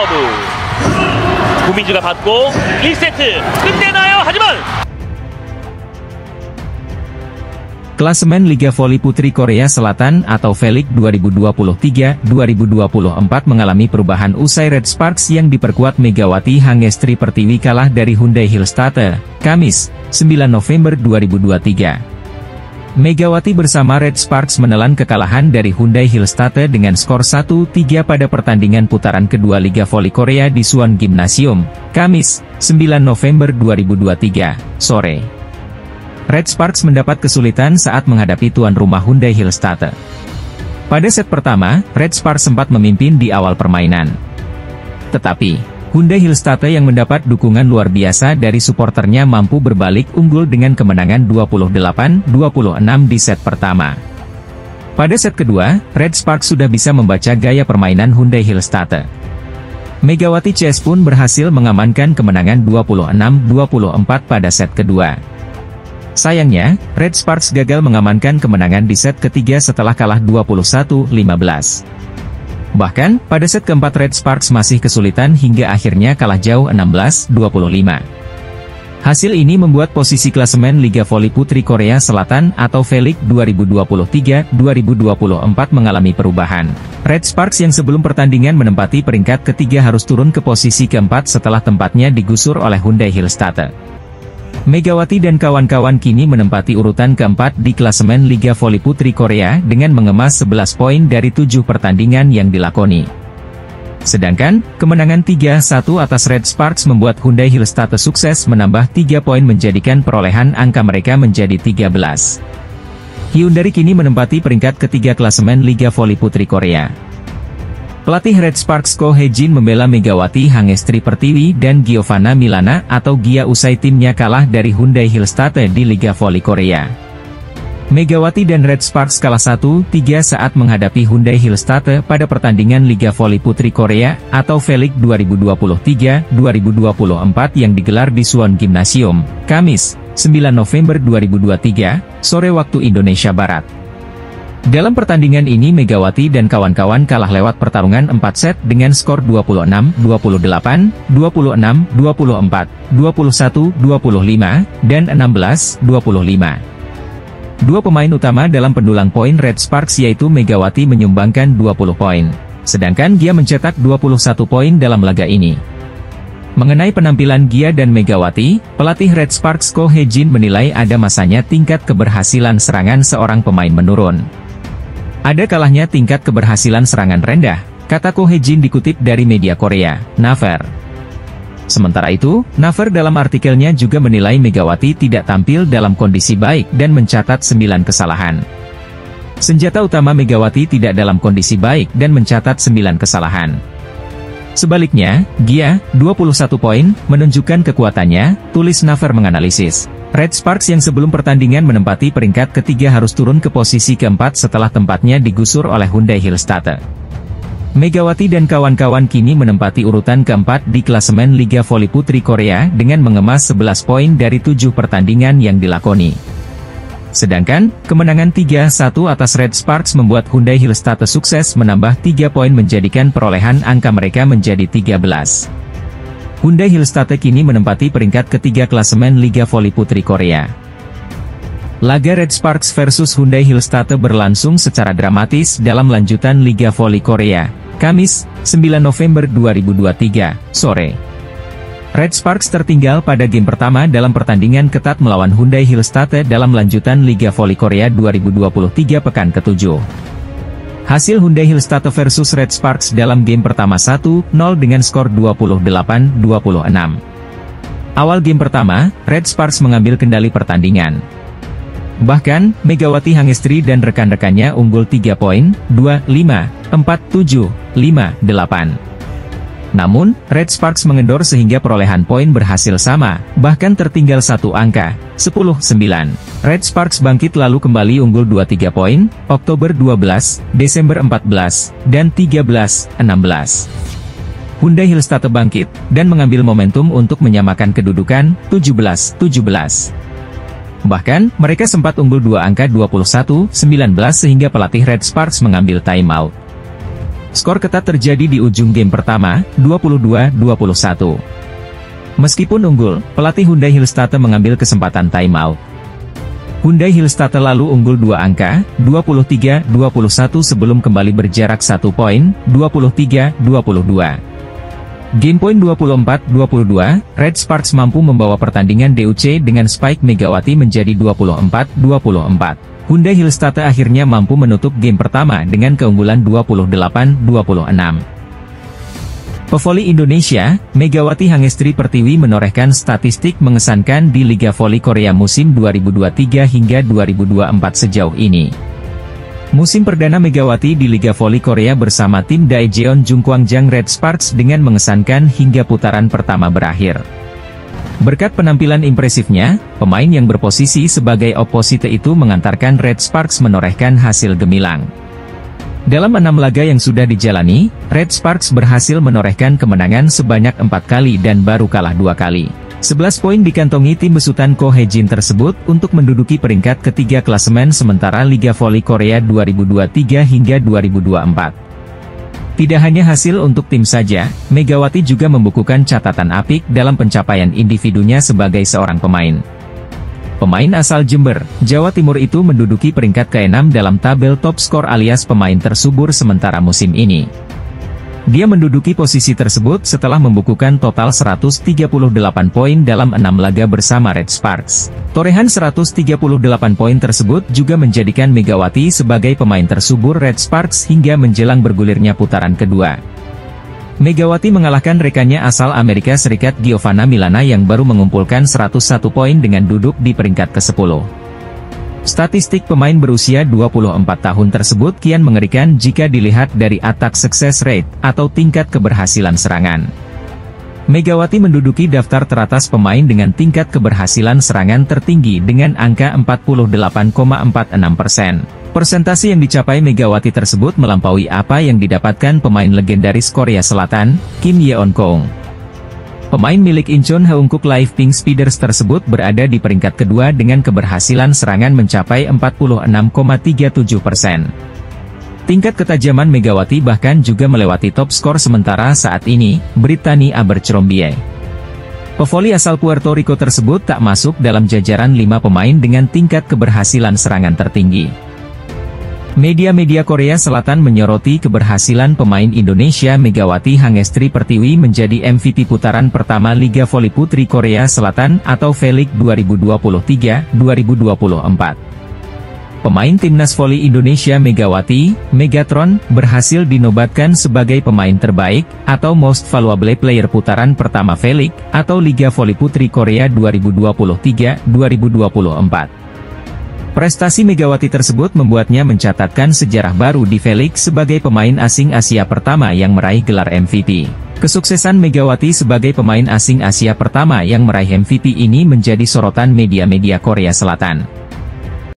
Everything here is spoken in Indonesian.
서브. 고민주가 받고 1세트 끝내나요? 하지만 Klasemen Liga Voli Putri Korea Selatan atau VLIC 2023-2024 mengalami perubahan usai Red Sparks yang diperkuat Megawati Hangestri Pertiwi kalah dari Hyundai Hillstate, Kamis, 9 November 2023. Megawati bersama Red Sparks menelan kekalahan dari Hyundai Hillstate dengan skor 1-3 pada pertandingan putaran kedua Liga Voli Korea di Suwon Gymnasium, Kamis, 9 November 2023, sore. Red Sparks mendapat kesulitan saat menghadapi tuan rumah Hyundai Hillstate. Pada set pertama, Red Sparks sempat memimpin di awal permainan. Tetapi, Hyundai Hillstate yang mendapat dukungan luar biasa dari suporternya mampu berbalik unggul dengan kemenangan 28-26 di set pertama. Pada set kedua, Red Sparks sudah bisa membaca gaya permainan Hyundai Hillstate. Megawati CS pun berhasil mengamankan kemenangan 26-24 pada set kedua. Sayangnya, Red Sparks gagal mengamankan kemenangan di set ketiga setelah kalah 21-15. Bahkan, pada set keempat Red Sparks masih kesulitan hingga akhirnya kalah jauh 16-25. Hasil ini membuat posisi klasemen Liga Voli Putri Korea Selatan atau VLIC 2023-2024 mengalami perubahan. Red Sparks yang sebelum pertandingan menempati peringkat ketiga harus turun ke posisi keempat setelah tempatnya digusur oleh Hyundai Hillstate. Megawati dan kawan-kawan kini menempati urutan keempat di klasemen Liga Voli Putri Korea dengan mengemas 11 poin dari 7 pertandingan yang dilakoni. Sedangkan, kemenangan 3-1 atas Red Sparks membuat Hyundai Hillstate sukses menambah 3 poin menjadikan perolehan angka mereka menjadi 13. Hyundai kini menempati peringkat ketiga klasemen Liga Voli Putri Korea. Pelatih Red Sparks Ko Hye-jin membela Megawati Hangestri Pertiwi dan Giovanna Milana atau Gia usai timnya kalah dari Hyundai Hillstate di Liga Voli Korea. Megawati dan Red Sparks kalah 1-3 saat menghadapi Hyundai Hillstate pada pertandingan Liga Voli Putri Korea atau VLIC 2023-2024 yang digelar di Suwon Gymnasium, Kamis, 9 November 2023, sore waktu Indonesia Barat. Dalam pertandingan ini Megawati dan kawan-kawan kalah lewat pertarungan 4 set dengan skor 26-28, 26-24, 21-25, dan 16-25. Dua pemain utama dalam pendulang poin Red Sparks yaitu Megawati menyumbangkan 20 poin, sedangkan Gia mencetak 21 poin dalam laga ini. Mengenai penampilan Gia dan Megawati, pelatih Red Sparks Ko Hye-jin menilai ada masanya tingkat keberhasilan serangan seorang pemain menurun. Ada kalahnya tingkat keberhasilan serangan rendah, kata Ko Hye-jin dikutip dari media Korea, Naver. Sementara itu, Naver dalam artikelnya juga menilai Megawati tidak tampil dalam kondisi baik dan mencatat 9 kesalahan. Senjata utama Megawati tidak dalam kondisi baik dan mencatat 9 kesalahan. Sebaliknya, Gia, 21 poin, menunjukkan kekuatannya, tulis Naver menganalisis. Red Sparks yang sebelum pertandingan menempati peringkat ketiga harus turun ke posisi keempat setelah tempatnya digusur oleh Hyundai Hillstate. Megawati dan kawan-kawan kini menempati urutan keempat di klasemen Liga Voli Putri Korea dengan mengemas 11 poin dari 7 pertandingan yang dilakoni. Sedangkan, kemenangan 3-1 atas Red Sparks membuat Hyundai Hillstate sukses menambah 3 poin menjadikan perolehan angka mereka menjadi 13. Hyundai Hillstate kini menempati peringkat ketiga klasemen Liga Voli Putri Korea. Laga Red Sparks versus Hyundai Hillstate berlangsung secara dramatis dalam lanjutan Liga Voli Korea, Kamis, 9 November 2023, sore. Red Sparks tertinggal pada game pertama dalam pertandingan ketat melawan Hyundai Hillstate dalam lanjutan Liga Voli Korea 2023 pekan ke-7. Hasil Hyundai Hillstate versus Red Sparks dalam game pertama 1-0 dengan skor 28-26. Awal game pertama, Red Sparks mengambil kendali pertandingan. Bahkan, Megawati Hangestri dan rekan-rekannya unggul 3 poin, 2-5, 4-7, 5-8. Namun, Red Sparks mengendor sehingga perolehan poin berhasil sama, bahkan tertinggal satu angka, 10-9. Red Sparks bangkit lalu kembali unggul 23 poin, Oktober 12, Desember 14, dan 13-16. Hyundai Hillstate bangkit, dan mengambil momentum untuk menyamakan kedudukan, 17-17. Bahkan, mereka sempat unggul 2 angka 21-19 sehingga pelatih Red Sparks mengambil timeout. Skor ketat terjadi di ujung game pertama, 22-21. Meskipun unggul, pelatih Hyundai Hillstatte mengambil kesempatan timeout. Hyundai Hillstatte lalu unggul 2 angka, 23-21 sebelum kembali berjarak 1 poin, 23-22. Game point 24-22, Red Sparks mampu membawa pertandingan DUC dengan Spike Megawati menjadi 24-24. Hyundai Hillstatte akhirnya mampu menutup game pertama dengan keunggulan 28-26. Pevoli Indonesia, Megawati Hangestri Pertiwi menorehkan statistik mengesankan di Liga Voli Korea musim 2023 hingga 2024 sejauh ini. Musim perdana Megawati di Liga Voli Korea bersama tim Daejeon Jungkwangjang Red Sparks dengan mengesankan hingga putaran pertama berakhir. Berkat penampilan impresifnya, pemain yang berposisi sebagai oposite itu mengantarkan Red Sparks menorehkan hasil gemilang. Dalam 6 laga yang sudah dijalani, Red Sparks berhasil menorehkan kemenangan sebanyak 4 kali dan baru kalah 2 kali. 11 poin dikantongi tim besutan Ko Hae-jin tersebut untuk menduduki peringkat ketiga klasemen sementara Liga Voli Korea 2023 hingga 2024. Tidak hanya hasil untuk tim saja, Megawati juga membukukan catatan apik dalam pencapaian individunya sebagai seorang pemain. Pemain asal Jember, Jawa Timur itu menduduki peringkat ke-6 dalam tabel top skor alias pemain tersubur sementara musim ini. Dia menduduki posisi tersebut setelah membukukan total 138 poin dalam 6 laga bersama Red Sparks. Torehan 138 poin tersebut juga menjadikan Megawati sebagai pemain tersubur Red Sparks hingga menjelang bergulirnya putaran kedua. Megawati mengalahkan rekannya asal Amerika Serikat Giovanna Milana yang baru mengumpulkan 101 poin dengan duduk di peringkat ke-10. Statistik pemain berusia 24 tahun tersebut kian mengerikan jika dilihat dari attack success rate, atau tingkat keberhasilan serangan. Megawati menduduki daftar teratas pemain dengan tingkat keberhasilan serangan tertinggi dengan angka 48,46%. Persentase yang dicapai Megawati tersebut melampaui apa yang didapatkan pemain legendaris Korea Selatan, Kim Yeon-kong. Pemain milik Incheon Haeunkook Live Pink Speeders tersebut berada di peringkat kedua dengan keberhasilan serangan mencapai 46,37%. Tingkat ketajaman Megawati bahkan juga melewati top skor sementara saat ini, Brittany Abercrombie. Pevoli asal Puerto Rico tersebut tak masuk dalam jajaran 5 pemain dengan tingkat keberhasilan serangan tertinggi. Media-media Korea Selatan menyoroti keberhasilan pemain Indonesia Megawati Hangestri Pertiwi menjadi MVP putaran pertama Liga Voli Putri Korea Selatan atau V-League 2023-2024. Pemain Timnas Voli Indonesia Megawati, Megatron, berhasil dinobatkan sebagai pemain terbaik, atau Most Valuable Player putaran pertama V-League, atau Liga Voli Putri Korea 2023-2024. Prestasi Megawati tersebut membuatnya mencatatkan sejarah baru di V-League sebagai pemain asing Asia pertama yang meraih gelar MVP. Kesuksesan Megawati sebagai pemain asing Asia pertama yang meraih MVP ini menjadi sorotan media-media Korea Selatan.